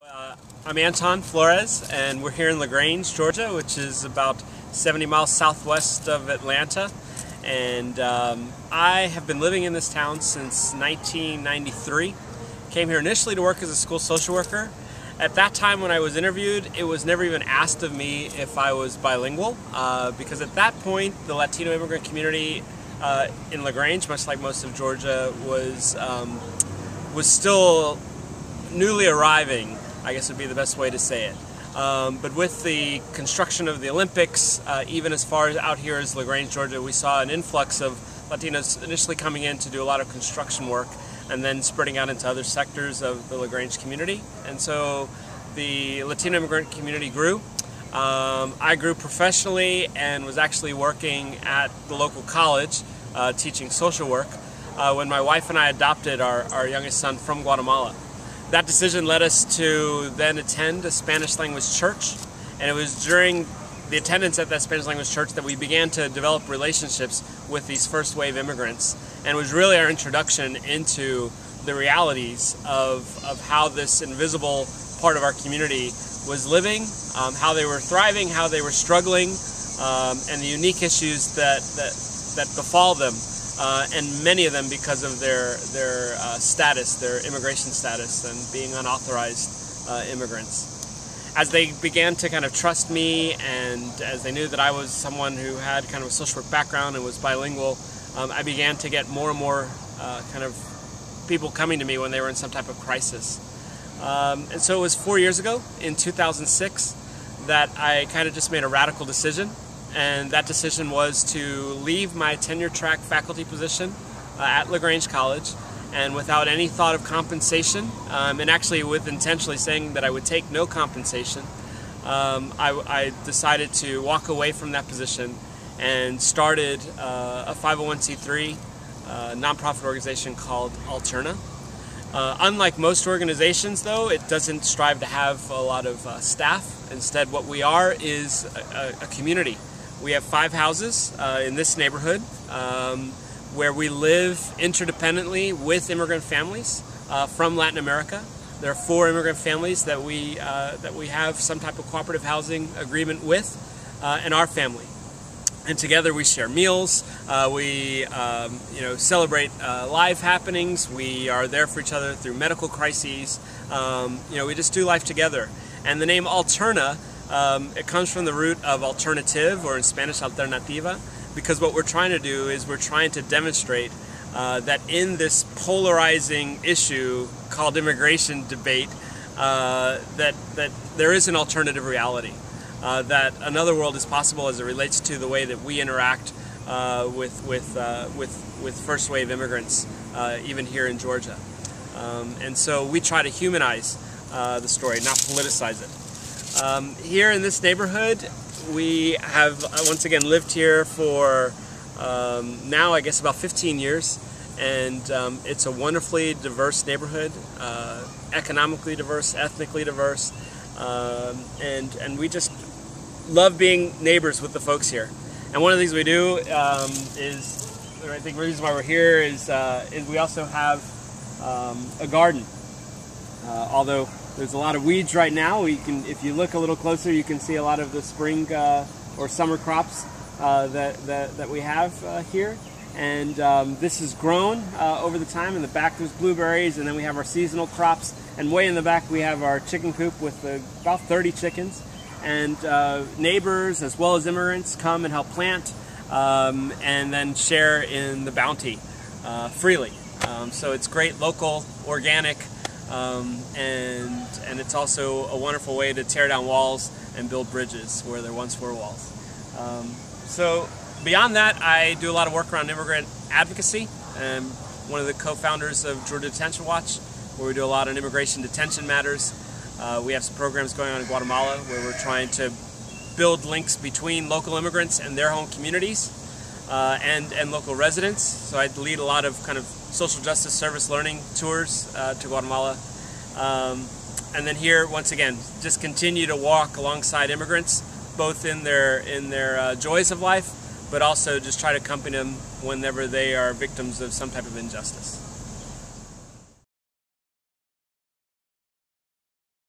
I'm Anton Flores, and we're here in LaGrange, Georgia, which is about 70 miles southwest of Atlanta. And I have been living in this town since 1993. Came here initially to work as a school social worker. At that time when I was interviewed, it was never even asked of me if I was bilingual, because at that point the Latino immigrant community in LaGrange, much like most of Georgia, was still newly arriving, I guess would be the best way to say it. But with the construction of the Olympics, even as far as out here as LaGrange, Georgia, we saw an influx of Latinos initially coming in to do a lot of construction work and then spreading out into other sectors of the LaGrange community. And so the Latino immigrant community grew. I grew professionally and was actually working at the local college teaching social work when my wife and I adopted our youngest son from Guatemala. That decision led us to then attend a Spanish language church, and it was during the attendance at that Spanish language church that we began to develop relationships with these first wave immigrants, and it was really our introduction into the realities of how this invisible part of our community was living, how they were thriving, how they were struggling, and the unique issues that befall them. And many of them because of their status, their immigration status, and being unauthorized immigrants. As they began to kind of trust me, and as they knew that I was someone who had kind of a social work background and was bilingual, I began to get more and more kind of people coming to me when they were in some type of crisis. And so it was 4 years ago, in 2006, that I kind of just made a radical decision. And that decision was to leave my tenure-track faculty position at LaGrange College, and without any thought of compensation, and actually with intentionally saying that I would take no compensation, I decided to walk away from that position and started a 501c3 nonprofit organization called ALTERNA. Unlike most organizations, though, it doesn't strive to have a lot of staff. Instead, what we are is a community. We have 5 houses in this neighborhood where we live interdependently with immigrant families from Latin America. There are 4 immigrant families that we have some type of cooperative housing agreement with, and our family. And together we share meals. We celebrate live happenings. We are there for each other through medical crises. We just do life together. And the name Alterna, it comes from the root of alternative, or in Spanish alternativa, because what we're trying to do is we're trying to demonstrate that in this polarizing issue called immigration debate, that there is an alternative reality, that another world is possible as it relates to the way that we interact with first wave immigrants, even here in Georgia. And so we try to humanize the story, not politicize it. Here in this neighborhood, we have once again lived here for now I guess about 15 years, and it's a wonderfully diverse neighborhood, economically diverse, ethnically diverse, and we just love being neighbors with the folks here. And one of the things we do is, I think the reason why we're here is we also have a garden. Although there's a lot of weeds right now, if you look a little closer, you can see a lot of the spring or summer crops that we have here. And this has grown over the time. In the back there's blueberries, and then we have our seasonal crops. And way in the back we have our chicken coop with about 30 chickens. And neighbors as well as immigrants come and help plant and then share in the bounty freely. So it's great, local, organic. And it's also a wonderful way to tear down walls and build bridges where there once were walls. So beyond that, I do a lot of work around immigrant advocacy. I'm one of the co-founders of Georgia Detention Watch, where we do a lot on immigration detention matters. We have some programs going on in Guatemala where we're trying to build links between local immigrants and their home communities and local residents. So I lead a lot of kind of social justice service learning tours to Guatemala. And then here, once again, just continue to walk alongside immigrants, both in their joys of life, but also just try to accompany them whenever they are victims of some type of injustice.